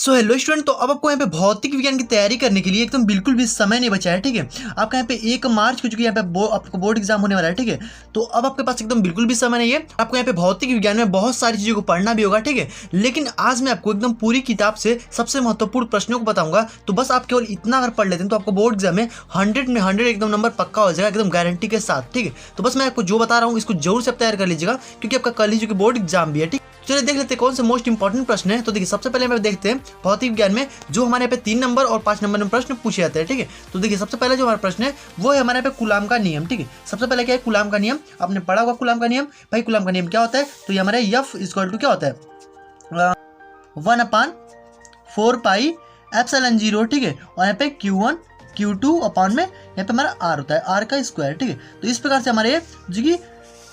So hello student, तो अब आपको यहाँ पे भौतिक विज्ञान की तैयारी करने के लिए एकदम बिल्कुल भी समय नहीं बचा है। ठीक है, आपका यहाँ पे 1 मार्च को चूंकि यहाँ पे आपको बोर्ड एग्जाम होने वाला है। ठीक है, तो अब आपके पास एकदम बिल्कुल भी समय नहीं है। आपको यहाँ पे भौतिक विज्ञान में बहुत सारी चीज़ों को पढ़ना भी होगा। ठीक है, लेकिन आज मैं आपको एकदम पूरी किताब से सबसे महत्वपूर्ण प्रश्नों को बताऊंगा। तो बस आप केवल इतना अगर पढ़ लेते हैं तो आपको बोर्ड एग्जाम में 100 में 100 एकदम नंबर पक्का हो जाएगा, एकदम गारंटी के साथ। ठीक है, तो बस मैं आपको जो बता रहा हूँ इसको जरूर से तैयार कर लीजिएगा, क्योंकि आपका कल ही जो बोर्ड एग्जाम भी है। ठीक, चलिए देख लेते हैं कौन से मोस्ट इंपॉर्टेंट प्रश्न है। तो देखिए, सबसे पहले हम देखते हैं भौतिक विज्ञान में जो हमारे यहाँ पे 3 नंबर और 5 नंबर में प्रश्न पूछे जाते हैं। ठीक है, तो देखिए सबसे पहले जो हमारा प्रश्न है वो है हमारे यहाँ पे कूलाम का नियम। ठीक है, सबसे पहले क्या है कूलाम का नियम, आपने पढ़ा होगा कूलाम का नियम। भाई कूलाम का नियम क्या होता है, तो ये हमारे F इक्वल टू क्या होता है 1/4 पाई एप्सिलॉन 0। ठीक है, और यहाँ पे Q1 Q2 अपॉन में यहाँ पे हमारा R होता है, R का स्क्वायर। ठीक है, तो इस प्रकार से हमारे जो कि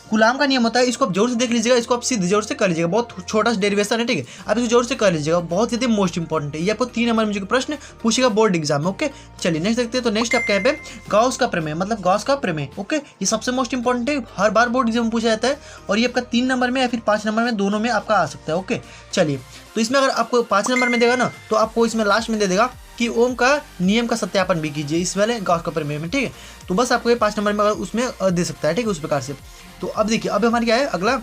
कूलाम का नियम होता है, इसको आप जरूर से देख लीजिएगा, इसको आप सीधे जरूर से कर लीजिएगा। बहुत छोटा सा डेरिवेशन है। ठीक है, आप इसको जरूर से कर लीजिएगा, बहुत ज़्यादा मोस्ट इंपॉर्टेंट है। ये आपको 3 नंबर में जो प्रश्न पूछेगा बोर्ड एग्जाम में। ओके, चलिए नेक्स्ट देखते हैं। तो नेक्स्ट आपके यहाँ पे गॉस का प्रमेय, मतलब गॉस का प्रमेय। ओके, ये सबसे मोस्ट इंपॉर्टेंट है, हर बार बोर्ड एग्जाम में पूछा जाता है, और ये आपका 3 नंबर में या फिर 5 नंबर में, दोनों में आपका आ सकता है। ओके, चलिए तो इसमें अगर आपको 5 नंबर में देगा ना, तो आपको इसमें लास्ट में दे देगा कि ओम का नियम का सत्यापन भी कीजिए इस वाले गॉस का प्रमेय में। ठीक है, तो बस आपको ये 5 नंबर में अगर उसमें दे सकता है। ठीक है, उस प्रकार से। तो अब देखिए, अब हमारे क्या है अगला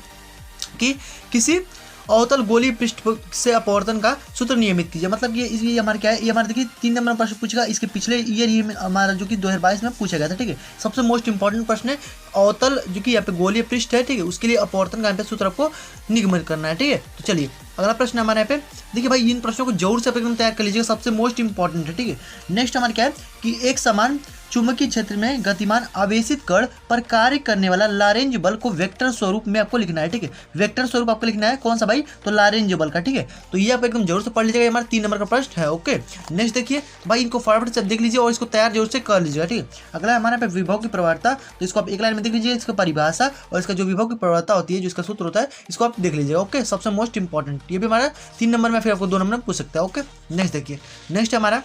कि किसी अवतल गोलीय पृष्ठ से अपवर्तन का सूत्र नियमित कीजिए। मतलब ये हमारे क्या है, ये हमारे देखिए 3 नंबर प्रश्न पूछेगा। इसके पिछले ईयर ही हमारा जो कि 2022 में पूछा गया था। ठीक है, सबसे मोस्ट इंपॉर्टेंट प्रश्न है अवतल जो कि यहाँ पे गोलीय पृष्ठ है। ठीक है, उसके लिए अपवर्तन का यहाँ पे सूत्र आपको निगमित करना है। ठीक है, तो चलिए अगला प्रश्न हमारे यहाँ पे देखिए भाई, इन प्रश्नों को जरूर से एकदम तैयार कर लीजिएगा, सबसे मोस्ट इंपॉर्टेंट है। ठीक है, नेक्स्ट हमारे क्या है कि एक समान चुंबकीय क्षेत्र में गतिमान आवेशित कण पर कार्य करने वाला लारेंज बल को वेक्टर स्वरूप में आपको लिखना है। ठीक है, वेक्टर स्वरूप आपको लिखना है कौन सा भाई, तो लारेंज बल का। ठीक है, तो ये आप एकदम जरूर से पढ़ लीजिएगा, हमारा 3 नंबर का प्रश्न है। ओके, नेक्स्ट देखिए भाई, इनको फटाफट से देख लीजिए और इसको तैयार जरूर से कर लीजिएगा। ठीक है, अगला हमारे पे विभव की प्रवणता, तो इसको आप एक लाइन में देख लीजिए, इसका परिभाषा और इसका जो विभव की प्रवणता होती है, जो इसका सूत्र होता है, इसको आप देख लीजिएगा। ओके, सबसे मोस्ट इंपॉर्टेंट, ये भी हमारा 3 नंबर में, फिर आपको 2 नंबर में पूछ सकता है। ओके, नेक्स्ट देखिए, नेक्स्ट हमारा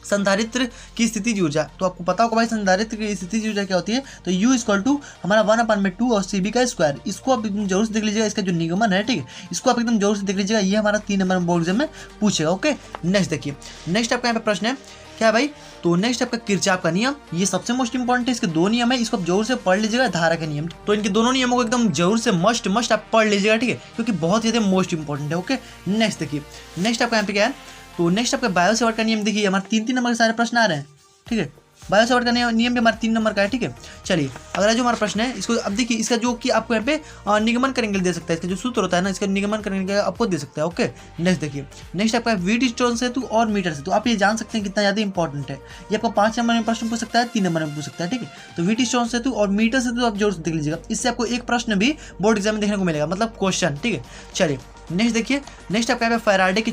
संधारित्र की स्थितिज ऊर्जा। तो आपको पता होगा भाई संधारित्र की स्थितिज ऊर्जा क्या होती है, तो U इक्वल टू हमारा 1/2 और CB का स्क्वायर। इसको आप एकदम जरूर से देख लीजिएगा, इसका जो निगमन है। ठीक है, इसको आप एकदम जरूर से देख लीजिएगा, ये हमारा 3 नंबर बोर्ड एग्जाम में पूछेगा। ओके, नेक्स्ट देखिए, नेक्स्ट आपका यहाँ पे प्रश्न है क्या भाई, तो नेक्स्ट आपका किरचॉफ का नियम, ये सबसे मोस्ट इंपॉर्टेंट है। इसके 2 नियम है, इसको आप जरूर से पढ़ लीजिएगा। धारा का नियम, तो इनके दोनों नियमों को एकदम जरूर से मस्ट आप पढ़ लीजिएगा। ठीक है, क्योंकि बहुत ज़्यादा मोस्ट इंपॉर्टेंट है। ओके, नेक्स्ट देखिए, नेक्स्ट आपका यहाँ पे क्या है, तो नेक्स्ट आपका बायो सेवर्ट का नियम। देखिए हमारे 3 नंबर के सारे प्रश्न आ रहे हैं। ठीक है, बायो सेवर्ट का नियम भी हमारे 3 नंबर का है। ठीक है, चलिए अगला जो हमारा प्रश्न है, इसको अब देखिए, इसका जो कि आपको यहाँ पे निगमन करने के लिए दे सकता है, इसका जो सूत्र होता है ना, इसका निगमन करने के लिए आपको दे सकता है। ओके, नेक्स्ट देखिए, नेक्स्ट आपका व्हीटस्टोन सेतु और मीटर सेतु। आप ये जान सकते हैं कितना ज़्यादा इंपॉर्टेंट है। ये आपको 5 नंबर में प्रश्न पूछ सकता है, 3 नंबर में पूछ सकता है। ठीक है, तो व्हीटस्टोन सेतु और मीटर सेतु आप जरूर से देख लीजिएगा, इससे आपको एक प्रश्न भी बोर्ड एग्जाम में देखने को मिलेगा, मतलब क्वेश्चन। ठीक है, चलिए नेक्स्ट देखिए, नेक्स्ट आपका फैराडे के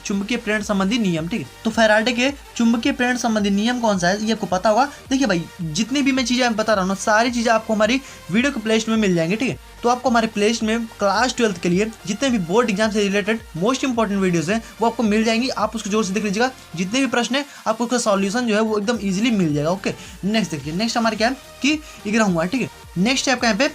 चुंबकीय प्रेरण संबंधी नियम। ठीक है, तो फैराडे के चुंबकीय प्रेरण संबंधी नियम कौन सा है, ये आपको पता होगा। देखिए भाई, जितनी भी मैं चीज़ें बता रहा हूँ ना, सारी चीज़ें आपको हमारी वीडियो के प्लेलिस्ट में मिल जाएंगे। ठीक है, तो आपको हमारे प्लेलिस्ट में क्लास 12 के लिए जितने भी बोर्ड एग्जाम से रिलेटेड मोस्ट इंपॉर्टेंट वीडियोस हैं वो आपको मिल जाएंगी। आप उसको जोर से देख लीजिएगा, जितने भी प्रश्न है आपको उसका सॉल्यूशन जो है वो एकदम इजीली मिल जाएगा। ओके, नेक्स्ट देखिए, नेक्स्ट हमारे क्या है कि 11वां। ठीक है, नेक्स्ट है आपका यहाँ पे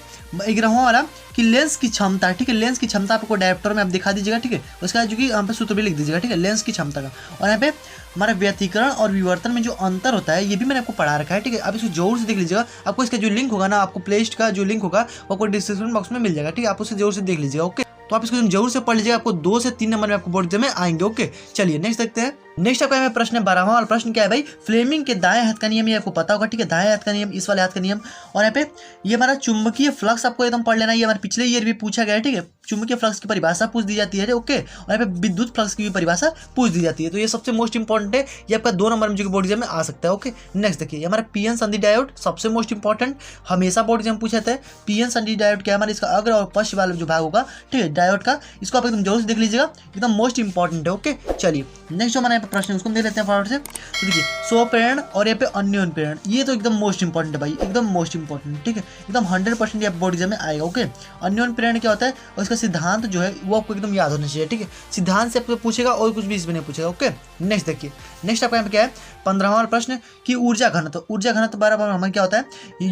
11वां वाला कि लेंस की क्षमता। ठीक है, लेंस की क्षमता आपको डायप्टर में आप दिखा दीजिएगा। ठीक है, उसका जो कि यहाँ पे सूत्र भी लिख दीजिएगा। ठीक है, लेंस की क्षमता का, और यहाँ पे हमारा व्यतिकरण और विवर्तन में जो अंतर होता है, ये भी मैंने आपको पढ़ा रखा है। ठीक है, आप इसको जरूर से देख लीजिएगा, आपको इसका जो लिंक होगा ना, आपको प्लेलिस्ट का जो लिंक होगा वो आपको डिस्क्रिप्शन बॉक्स में मिल जाएगा। ठीक है, आप उसे जरूर से देख लीजिएगा। ओके, तो आप इसको जरूर से पढ़ लीजिएगा, आपको 2 से 3 नंबर में आपको बोर्ड एग्जाम में आएंगे। ओके, चलिए नेक्स्ट देखते हैं। नेक्स्ट आपका प्रश्न है 12वां वाला प्रश्न क्या है भाई, फ्लेमिंग के दाएं हाथ का नियम, ये आपको पता होगा। ठीक है, दाएं हाथ का नियम, इस वाले हाथ का नियम, और यहाँ पे ये हमारा चुंबकीय फ्लक्स आपको एकदम पढ़ लेना है, ये हमारे पिछले ईयर भी पूछा गया है। ठीक है, चुंबकीय फ्लक्स की परिभाषा पूछ दी जाती है। ओके, और यहाँ पे विद्युत फ्लक्स की भी परिभाषा पूछ दी जाती है। तो ये सबसे मोस्ट इंपॉर्टेंट है, ये आपका 2 नंबर में जो बोर्ड एग्जाम में आ सकता है। ओके, नेक्स्ट देखिए, ये हमारा पीएन संधि डायोड, सबसे मोस्ट इंपॉर्टेंट, हमेशा बोर्ड एग्जाम पूछा जाता है। पीएन संधि डायोड क्या है, हमारे इसका अग्र और पश्च वाला जो भाग होगा, ठीक है, डायोड का, इसको आप एकदम जरूर से देख लीजिएगा, एकदम मोस्ट इंपॉर्टेंट है। ओके, चलिए नेक्स्ट जो हमारा प्रश्न है उसको देख लेते हैं फटाफट से। तो देखिए, स्वप्रेरण और यहाँ पे अन्योन प्रेरण, ये तो एकदम मोस्ट इंपॉर्टेंट है भाई, एकदम मोस्ट इंपॉर्टेंट। ठीक है, एकदम 100% ये बोर्ड एग्जाम में आएगा। ओके, अन्योन प्रेरण क्या होता है और इसका सिद्धांत जो है वो आपको एकदम याद होना चाहिए। ठीक है, सिद्धांत से आपको पूछेगा और कुछ भी इसमें नहीं पूछेगा। ओके, नेक्स्ट देखिए, नेक्स्ट आपका यहाँ पे क्या है 15वां प्रश्न कि ऊर्जा घनत्व। ऊर्जा घनत्व बराबर हमारा क्या होता है,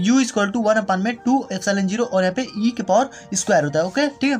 U इक्वल टू 1/2 एप्सिलॉन 0 और यहाँ पे E के पावर स्क्वायर होता है। ओके, ठीक है,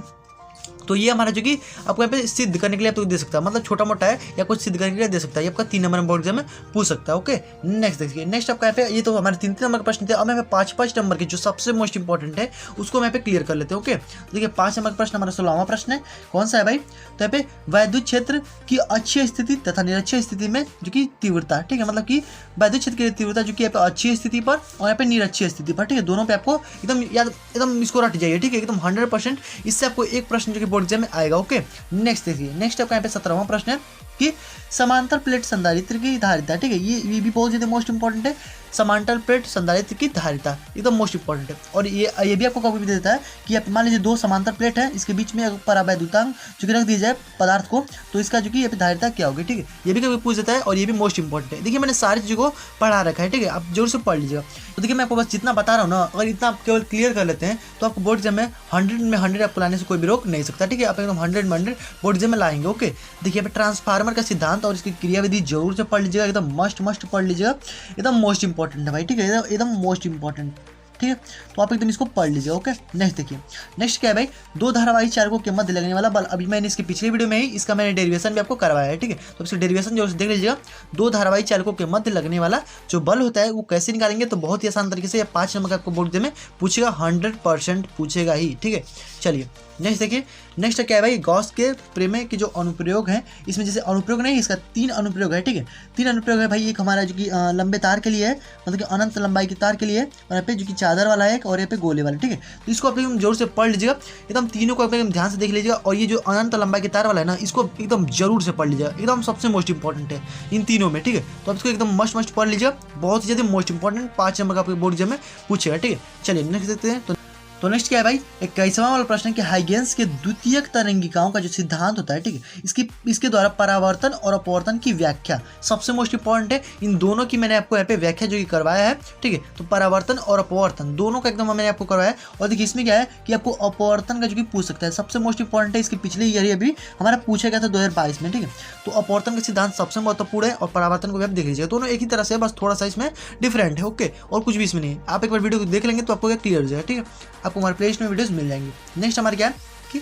तो ये हमारा जो कि आपको यहाँ पे सिद्ध करने के लिए आपको दे सकता है, मतलब छोटा मोटा है या कुछ सिद्ध करने के लिए दे सकता है। ये आपका 3 नंबर बोर्ड एग्जाम में पूछ सकता है। ओके, नेक्स्ट देखिए, नेक्स्ट आपका यहाँ पे ये तो हमारे 3 नंबर के प्रश्न थे। अब मैं 5 नंबर के जो सबसे मोस्ट इंपॉर्टेंट है उसको मैं यहाँ पे क्लियर कर लेते हैं। ओके, देखिए 5 नंबर का प्रश्न हमारा 16वां प्रश्न है। कौन सा है भाई? तो यहाँ पे वैद्युत क्षेत्र की अच्छी स्थिति तथा निरक्षीय स्थिति में जो कि तीव्रता, ठीक है, मतलब कि वैद्युत क्षेत्र की तीव्रता जो कि यहाँ पे अच्छी स्थिति पर और यहाँ पे निरक्षीय स्थिति पर, ठीक है, दोनों पे आपको एकदम याद, एकदम इसको रट जाइए, ठीक है, एकदम 100%। इससे आपको एक प्रश्न जो कि बोर्ड एग्जाम में आएगा। ओके, नेक्स्ट देखिए, नेक्स्ट आपका यहाँ पे 17वां प्रश्न है कि समांतर प्लेट संधारित्र की धारिता, ठीक है, ये भी बहुत ज़्यादा मोस्ट इंपॉर्टेंट है। समांतर प्लेट संधारित्र की धारिता एकदम मोस्ट इंपॉर्टेंट है। और ये भी आपको कभी भी देता है कि आप मान लीजिए 2 समांतर प्लेट है, इसके बीच में अगर परावैद्युतांक जो कि रख दिया जाए पदार्थ को, तो इसका जो कि यहाँ पे धारिता क्या होगी, ठीक है, ये भी कभी पूछ देता है और ये भी मोस्ट इंपॉर्टेंट है। देखिए मैंने सारी चीज़ों को पढ़ा रखा है, ठीक है, आप जरूर से पढ़ लीजिएगा। तो देखिए मैं आपको बस जितना बता रहा हूँ ना, अगर इतना आप केवल क्लियर कर लेते हैं तो आपको बोर्ड एग्जाम में 100 में 100 आपको लाने से कोई भी रोक नहीं सकता, ठीक है, आप एकदम 100 में 100 बोर्ड एग्जाम में लाएंगे। ओके, देखिए ट्रांसफार्मर का सिद्धांत और इसकी क्रियाविधि जरूर से पढ़ लीजिएगा, एकदम मस्ट पढ़ लीजिएगा, एकदम मोस्ट इंपॉर्टेंट है भाई, ठीक है, एकदम मोस्ट इंपॉर्टेंट, ठीक है, तो आप एकदम इसको पढ़ लीजिए। ओके, नेक्स्ट देखिए, नेक्स्ट क्या है भाई? 2 धारावाही चालकों के मध्य लगने वाला बल। अभी मैंने इसके पिछले वीडियो में ही इसका मैंने डेरिवेशन भी आपको करवाया है, ठीक है, तो इसका डेरिवेशन जो देख लीजिएगा। 2 धारावाही चालकों के मध्य लगने वाला जो बल होता है वो कैसे निकालेंगे, तो बहुत ही आसान तरीके से 5 नंबर का आपको बोर्ड में पूछेगा, 100% पूछेगा ही, ठीक है। चलिए नेक्स्ट देखिए, नेक्स्ट क्या है भाई? गॉस के प्रमेय के जो अनुप्रयोग हैं, इसमें जैसे अनुप्रयोग नहीं, इसका 3 अनुप्रयोग है, ठीक है, 3 अनुप्रयोग है भाई। एक हमारा जो कि लंबे तार के लिए है, मतलब कि अनंत लंबाई के तार के लिए है, और यहाँ पे जो कि चादर वाला है और यहाँ पे गोले वाला, ठीक है, तो इसको आप एकदम जोर से पढ़ लीजिएगा, एकदम तीनों को एकदम ध्यान से देख लीजिएगा। और ये जो अनंत लंबाई के तार वाला है ना, इसको एकदम जरूर से पढ़ लीजिएगा, एकदम सबसे मोस्ट इंपॉर्टेंट है इन तीनों में, ठीक है, तो आप इसको एकदम मस्ट पढ़ लीजिएगा, बहुत ज़्यादा मोस्ट इंपॉर्टेंट 5 नंबर का आपके बोर्ड एग्जाम में पूछेगा, ठीक है। चलिए नेक्स्ट देखते हैं। तो नेक्स्ट क्या है भाई? 21वां वाला प्रश्न कि हाइगेंस के द्वितीयक तरंगिकाओं का जो सिद्धांत होता है, ठीक है, इसके द्वारा परावर्तन और अपवर्तन की व्याख्या सबसे मोस्ट इंपॉर्टेंट है। इन दोनों की मैंने आपको यहाँ पे व्याख्या जो कि करवाया है, ठीक है, तो परावर्तन और अपवर्तन दोनों का एकदम मैंने आपको करवाया है। और देखिए इसमें क्या है कि आपको अपवर्तन का जो कि पूछ सकता है, सबसे मोस्ट इंपॉर्टेंट है। इसके पिछले ईयर अभी हमारा पूछा गया था 2022 में, ठीक है, तो अपवर्तन का सिद्धांत सबसे महत्वपूर्ण है और परावर्तन को भी आप देख लीजिएगा, दोनों एक ही तरह से, बस थोड़ा सा इसमें डिफरेंट है। ओके, और कुछ भी इसमें नहीं है। आप एक बार वीडियो देख लेंगे तो आपको क्लियर हो जाएगा, ठीक है, आपको हमारे प्लेलिस्ट में वीडियोस मिल जाएंगे। नेक्स्ट हमारा क्या है कि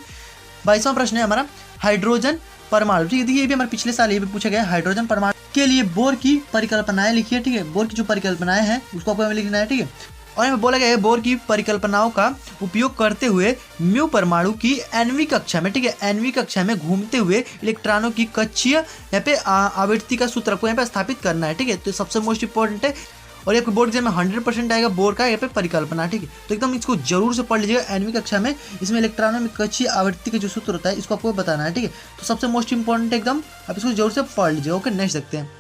22वां प्रश्न है हमारा हाइड्रोजन परमाणु, ठीक है, ये भी हमारे पिछले साल ये भी पूछा गया है। हाइड्रोजन परमाणु के लिए बोर की परिकल्पनाएं लिखिए, ठीक है, बोर की जो परिकल्पनाएं हैं उसको आपको लिखना है, ठीक है। और यहाँ बोला गया है बोर की परिकल्पनाओं का उपयोग करते हुए म्यू परमाणु की एनवी कक्षा में, ठीक है, एनवी कक्षा में घूमते हुए इलेक्ट्रॉनों की कक्षीय यहाँ पे आवृत्ति का सूत्र को यहाँ पे स्थापित करना है, ठीक है, तो सबसे मोस्ट इंपॉर्टेंट है। और ये आपके बोर्ड एग्जाम में 100% आएगा बोर का यहाँ पे परिकल्पना, ठीक है, तो एकदम इसको जरूर से पढ़ लीजिएगा। एनवी कक्षा में इसमें इलेक्ट्रॉनों में कक्षीय आवृत्ति का जो सूत्र होता है इसको आपको बताना है, ठीक है, तो सबसे मोस्ट इंपॉर्टेंट एकदम आप इसको जरूर से पढ़ लीजिएगा। ओके, नेक्स्ट देखते हैं।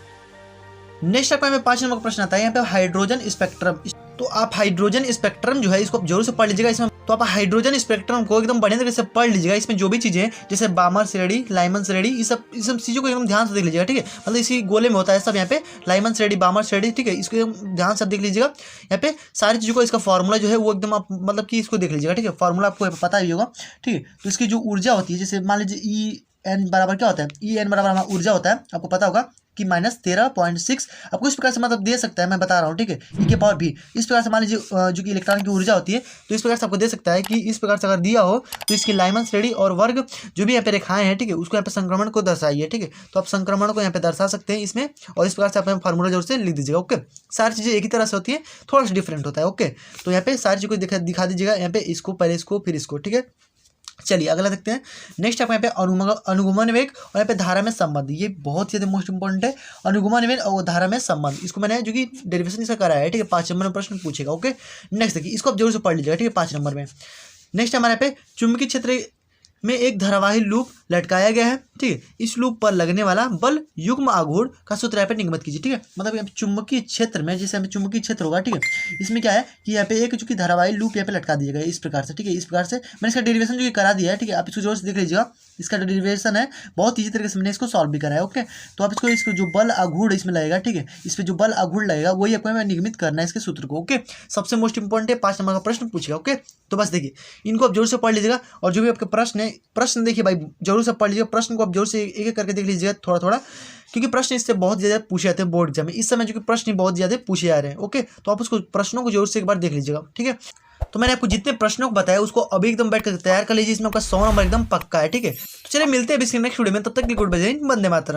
नेक्स्ट आपका में 5 नंबर का प्रश्न आता है यहाँ पे हाइड्रोजन स्पेक्ट्रम। तो आप हाइड्रोजन स्पेक्ट्रम जो है इसको आप जरूर से पढ़ लीजिएगा। इसमें तो आप हाइड्रोजन स्पेक्ट्रम को एकदम बढ़िया तरीके से पढ़ लीजिएगा। इसमें जो भी चीज़ें जैसे बामर श्रेणी, लाइमन श्रेणी, ये सब चीज़ों को एकदम ध्यान से देख लीजिएगा, ठीक है, मतलब इसी गोले में होता है सब यहाँ पे लाइमन श्रेणी, बामर श्रेणी, ठीक है, इसको एकदम ध्यान से देख लीजिएगा। यहाँ पे सारी चीज़ों को इसका फॉर्मूला जो है वो एकदम आप मतलब कि इसको देख लीजिएगा, ठीक है, फॉर्मूला आपको पता ही होगा, ठीक है। तो इसकी जो ऊर्जा होती है, जैसे मान लीजिए E n बराबर क्या होता है, E n बराबर हमारा ऊर्जा होता है, आपको पता होगा कि -13.6 आपको इस प्रकार से मतलब दे सकता है, मैं बता रहा हूँ, ठीक है, E के पावर भी इस प्रकार से मान लीजिए जो कि इलेक्ट्रॉन की ऊर्जा होती है, तो इस प्रकार से आपको दे सकता है कि इस प्रकार से अगर दिया हो तो इसकी लाइमन श्रेणी और वर्ग जो भी यहाँ पे रेखाएं हैं, ठीक है, उसको यहाँ पे संक्रमण को दर्शाइए, ठीक है, तो आप संक्रमण को यहाँ पे दर्शा सकते हैं इसमें, और इस प्रकार से आप फार्मूला जरूर से लिख दीजिएगा। ओके, सारी चीज़ें एक ही तरह से होती है, थोड़ा सा डिफरेंट होता है। ओके, तो यहाँ पे सारी चीज़ को दिखा दीजिएगा, यहाँ पे इसको पहले इसको फिर इसको, ठीक है। चलिए अगला देखते हैं। नेक्स्ट आपको यहाँ पे अनुगमन वेग और यहाँ पे धारा में संबंध, ये बहुत ज़्यादा मोस्ट इंपॉर्टेंट है। अनुगमन वेग और धारा में संबंध, इसको मैंने जो कि डेरिवेशन इसका कराया है, ठीक है, 5 नंबर में प्रश्न पूछेगा। ओके, नेक्स्ट देखिए, इसको आप जरूर से पढ़ लीजिएगा, ठीक है, 5 नंबर में। नेक्स्ट हमारे यहाँ पे चुंबकीय क्षेत्र में एक धारावाही लूप लटकाया गया है, ठीक है, इस लूप पर लगने वाला बल युग्म आघूर्ण का सूत्र यहाँ पे निगमित कीजिए, ठीक है, मतलब यहाँ पे चुंबकीय क्षेत्र में, जैसे यहाँ पे चुंबकीय क्षेत्र होगा, ठीक है, इसमें क्या है कि यहाँ पे एक जो कि धारावाही लूप यहाँ पे लटका दीजिएगा इस प्रकार से, ठीक है, इस प्रकार से मैंने इसका डेरिवेशन जो कि करा दिया है, ठीक है, आप इसको जोर से देख लीजिएगा, इसका जो डेरिवेशन है बहुत ईजी तरीके से मैंने इसको सॉल्व भी करा है। ओके, तो आप इसको जो बल आघूर्ण इसमें लगेगा, ठीक है, इस पर जो बल आघूर्ण लगेगा वही आपको निगमित करना है इसके सूत्र को। ओके, सबसे मोस्ट इंपॉर्टेंट है, 5 नंबर का प्रश्न पूछेगा। ओके, तो बस देखिए इनको आप जोर से पढ़ लीजिएगा, और जो भी आपके प्रश्न है, प्रश्न देखिए भाई जरूर से पढ़ लीजिएगा, प्रश्न को आप जोर से एक एक करके देख लीजिएगा थोड़ा थोड़ा, क्योंकि प्रश्न इससे बहुत ज़्यादा पूछे जाते हैं बोर्ड एग्जाम में इस समय, जो कि प्रश्न बहुत ज़्यादा पूछे जा रहे हैं। ओके, तो आप उसको प्रश्नों को जोर से एक बार देख लीजिएगा, ठीक है। तो मैंने आपको जितने प्रश्नों को बताया उसको अभी एकदम बैठ कर तैयार कर लीजिए, इसमें आपका 100 नंबर एकदम पक्का है। ठीक है, तो चलिए मिलते हैं अभी नेक्स्ट वीडियो में, तब तक की गुड बाय, वंदे मातरम।